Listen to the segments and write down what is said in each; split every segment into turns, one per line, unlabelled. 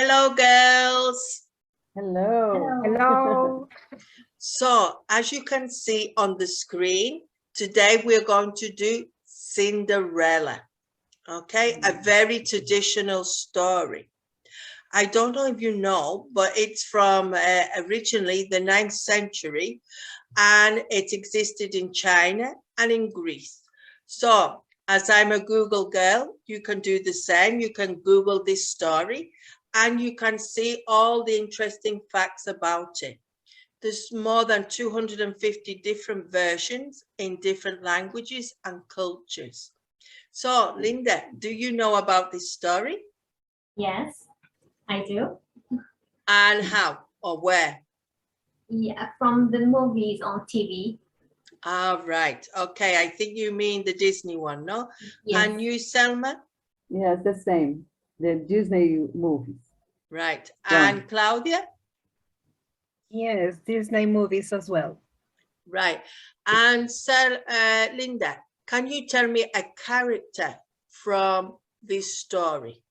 Hello, girls.
Hello.
Hello.
So, as you can see on the screen, today we're going to do Cinderella. Okay, a very traditional story. I don't know if you know, but it's from originally the 9th century, and it existed in China and in Greece. So, as I'm a Google girl, you can do the same. You can Google this story and you can see all the interesting facts about it. There's more than 250 different versions in different languages and cultures. So, Linda, do you know about this story?
Yes, I do.
And how or where?
Yeah, from the movies on TV.
Ah, right. Okay, I think you mean the Disney one, no?
Yes.
And you, Selma?
Yes, the same. The Disney movies.
Right.
Yeah.
And Claudia?
Yes, Disney movies as well.
Right. And Linda, can you tell me a character from this story?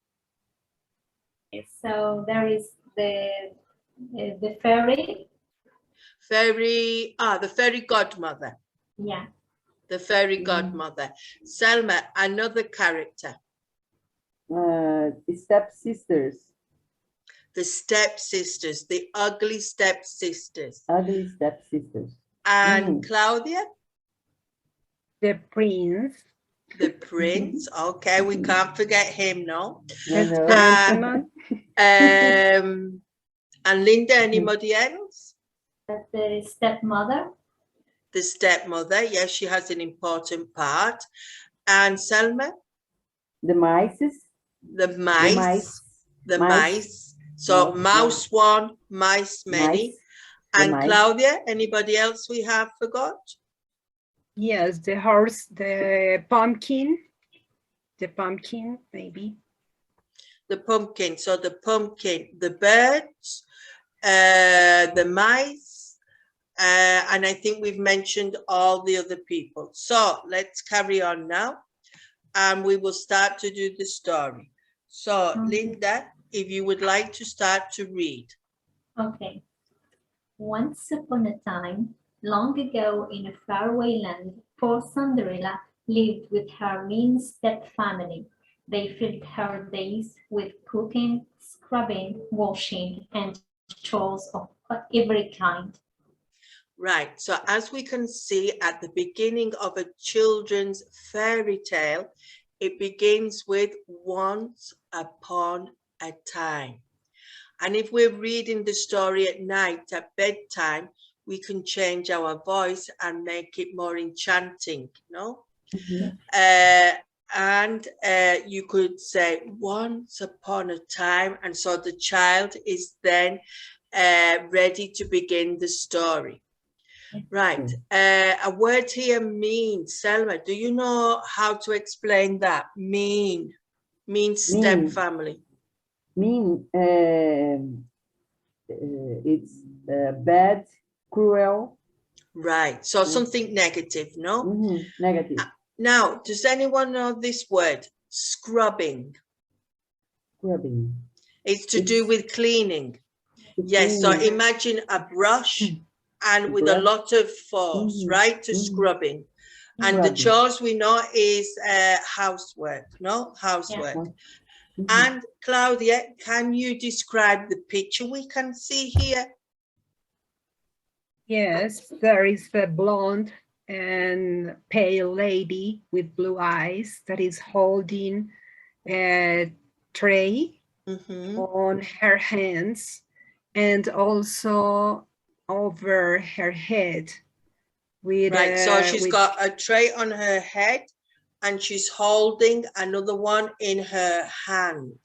So there is the fairy.
The fairy godmother.
Yeah.
The fairy godmother. Selma, another character.
Stepsisters.
The stepsisters, the ugly stepsisters.
Ugly stepsisters.
And Claudia?
The prince.
The prince. Okay, we can't forget him, no?
The
And Linda, anybody else?
The stepmother.
The stepmother, yes, she has an important part. And Selma?
The mice.
The mice. The mice. So mouse one, mice many. And Claudia, anybody else we have forgot?
Yes, the horse, the pumpkin, maybe.
The pumpkin, so the pumpkin, the birds, the mice, and I think we've mentioned all the other people. So let's carry on now, and we will start to do the story. So Linda, if you would like to start to read.
Okay. Once upon a time, long ago in a faraway land, poor Cinderella lived with her mean stepfamily. They filled her days with cooking, scrubbing, washing, and chores of every kind.
Right, so as we can see at the beginning of a children's fairy tale, it begins with once upon a time. And if we're reading the story at night, at bedtime, we can change our voice and make it more enchanting, no? You could say once upon a time, and so the child is then ready to begin the story. Right, a word here means, Selma, do you know how to explain that? Mean step family.
Mean, it's bad, cruel.
Right, so something negative, no?
Negative.
Now, does anyone know this word? Scrubbing.
Scrubbing.
It's to do with cleaning. Yes, so imagine a brush and with a lot of force, right, to scrubbing. And the chores we know is housework, no? Housework. Yeah. And Claudia, can you describe the picture we can see here?
Yes, there is a blonde and pale lady with blue eyes that is holding a tray on her hands and also over her head.
So she's got a tray on her head and she's holding another one in her hand.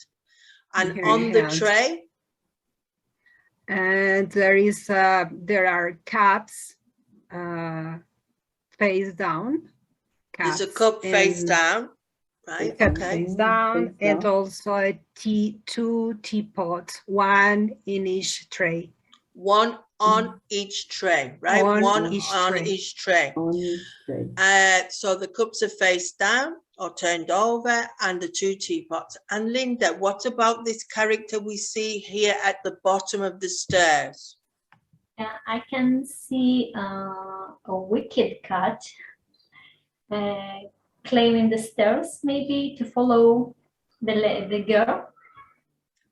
And on the tray?
And there are cups face down.
There's a cup face down, right?
Cup face down, and also two teapots, one in each tray.
One on each tray, right? One
each
on
tray.
each tray.
On each tray.
So the cups are face down or turned over, and the 2 teapots. And Linda, what about this character we see here at the bottom of the stairs?
I can see a wicked cat climbing the stairs, maybe to follow the girl.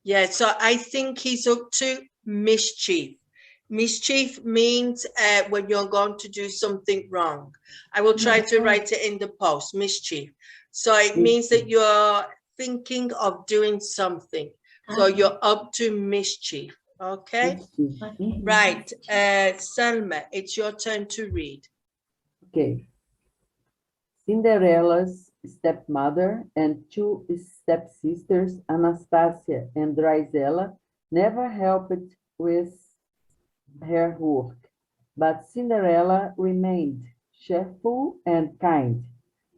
Yeah, so I think he's up to mischief. Mischief means when you're going to do something wrong. I will try to write it in the post, mischief. So it means that you're thinking of doing something. So you're up to mischief, okay?
Okay.
Right, Selma, it's your turn to read.
Okay. Cinderella's stepmother and 2 stepsisters, Anastasia and Drizella, never helped with her work, but Cinderella remained cheerful and kind.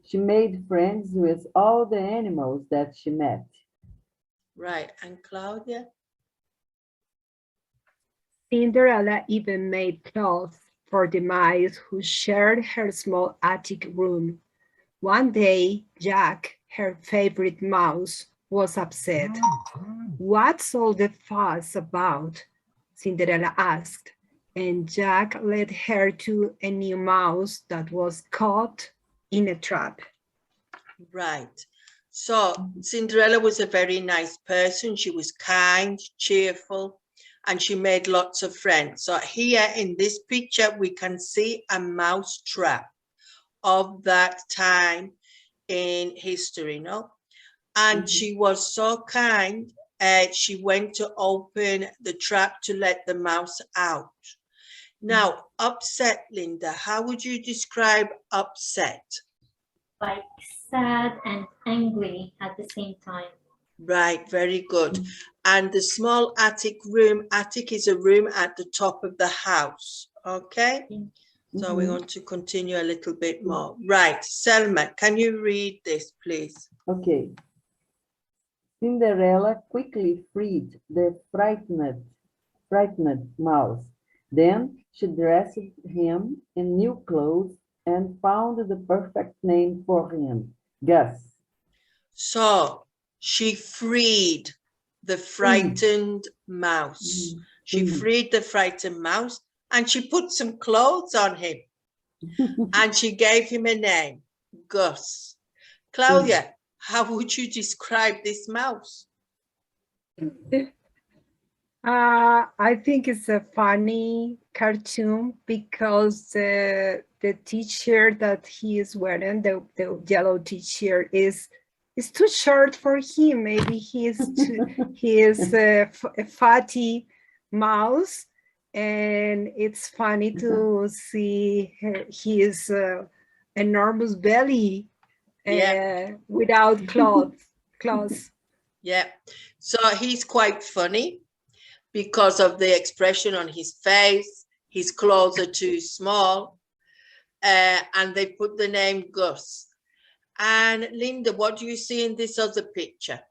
She made friends with all the animals that she met.
Right, and Claudia?
Cinderella even made clothes for the mice who shared her small attic room. One day, Jack, her favorite mouse, was upset. "What's all the fuss about?" Cinderella asked, and Jack led her to a new mouse that was caught in a trap.
Right. So Cinderella was a very nice person. She was kind, cheerful, and she made lots of friends. So here in this picture, we can see a mouse trap of that time in history, no? And she was so kind, she went to open the trap to let the mouse out. Now, upset, Linda, how would you describe upset?
Like sad and angry at the same time.
Right, very good. And the small attic room, attic is a room at the top of the house, okay? So we're going to continue a little bit more. Right, Selma, can you read this, please?
Okay. Cinderella quickly freed the frightened mouse. Then she dressed him in new clothes and found the perfect name for him, Gus.
So she freed the frightened mouse. She freed the frightened mouse and she put some clothes on him and she gave him a name, Gus. Claudia, how would you describe this mouse?
I think it's a funny cartoon because the t-shirt that he is wearing, the yellow t-shirt, is too short for him. Maybe he is a fatty mouse, and it's funny to see his enormous belly without clothes.
Yeah, so he's quite funny because of the expression on his face. His clothes are too small, and they put the name Gus. And Linda, what do you see in this other picture?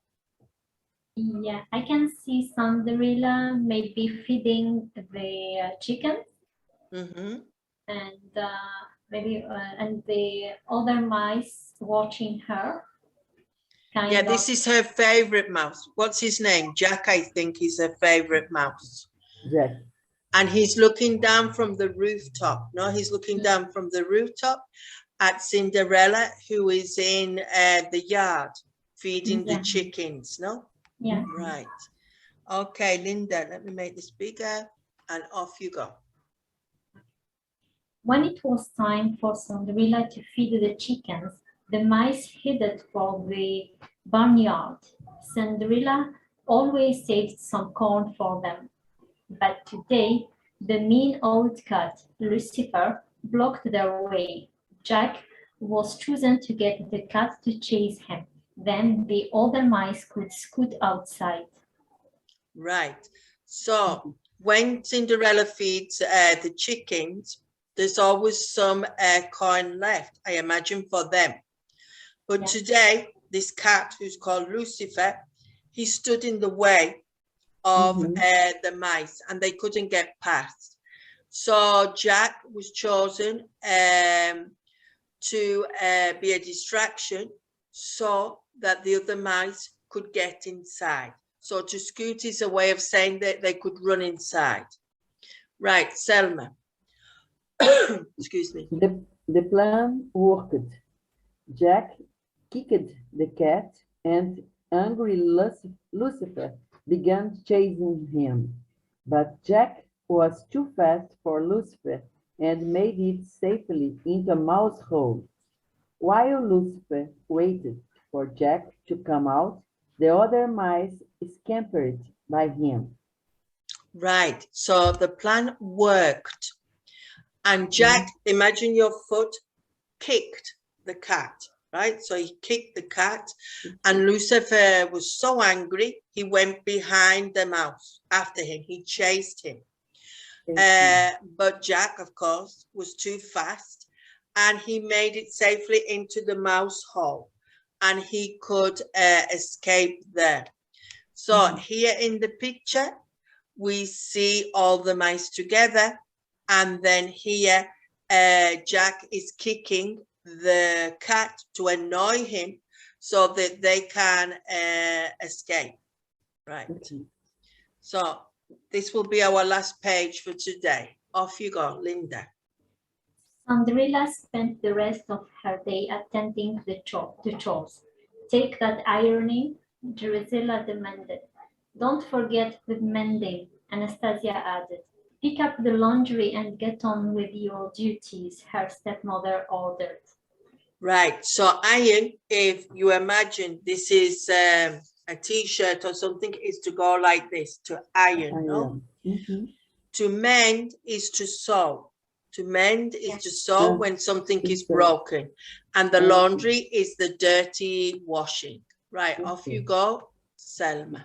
Yeah, I can see Cinderella maybe feeding the chicken, and maybe and the other mice watching her.
Yeah, this is her favorite mouse. What's his name? Jack, I think, is her favorite mouse.
Jack.
And he's looking down from the rooftop. No, he's looking down from the rooftop at Cinderella, who is in the yard feeding the chickens, no?
Yeah.
Right. Okay, Linda, let me make this bigger and off you go.
When it was time for Cinderella to feed the chickens, the mice headed for the barnyard. Cinderella always saved some corn for them. But today, the mean old cat, Lucifer, blocked their way. Jack was chosen to get the cat to chase him. Then the other mice could scoot outside.
Right. So when Cinderella feeds the chickens, there's always some corn left, I imagine, for them. But today, this cat, who's called Lucifer, he stood in the way of the mice, and they couldn't get past. So Jack was chosen to be a distraction so that the other mice could get inside. So to scoot is a way of saying that they could run inside. Right, Selma. Excuse me.
The plan worked. Jack kicked the cat, and angry Lucifer began chasing him. But Jack was too fast for Lucifer and made it safely into a mouse hole. While Lucifer waited for Jack to come out, the other mice scampered by him.
Right, so the plan worked. And Jack, imagine your foot, kicked the cat, right? So he kicked the cat, and Lucifer was so angry, he went behind the mouse after him. He chased him. But Jack, of course, was too fast, and he made it safely into the mouse hole, and he could escape there. So here in the picture, we see all the mice together, and then here Jack is kicking the cat to annoy him so that they can escape. Right. So this will be our last page for today. Off you go, Linda.
Cinderella spent the rest of her day attending to the chores. Take that ironing, Drusilla demanded. Don't forget the mending, Anastasia added. Pick up the laundry and get on with your duties, her stepmother ordered.
Right, so iron, if you imagine this is a t-shirt or something, is to go like this, to iron, no? To mend is to sew. To mend is to sew when something is broken. And the laundry is the dirty washing. Right, off you go, Selma.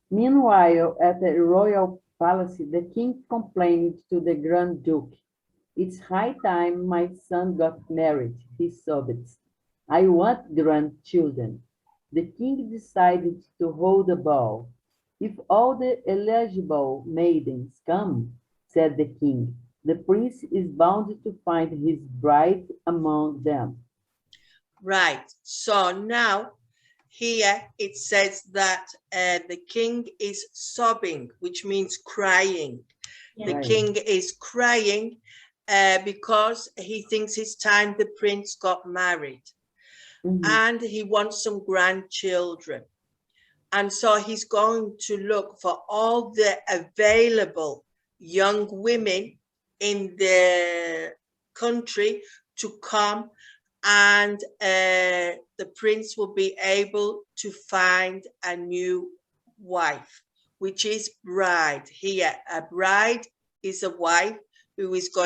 Meanwhile, at the royal palace, the king complained to the Grand Duke. It's high time my son got married, he sobbed. I want grandchildren. The king decided to hold a ball. If all the eligible maidens come, said the king, the prince is bound to find his bride among them.
Right, so now here it says that the king is sobbing, which means crying. The king is crying because he thinks it's time the prince got married. And he wants some grandchildren. And so he's going to look for all the available young women in the country to come, and the prince will be able to find a new wife, which is bride. Here, a bride is a wife who is going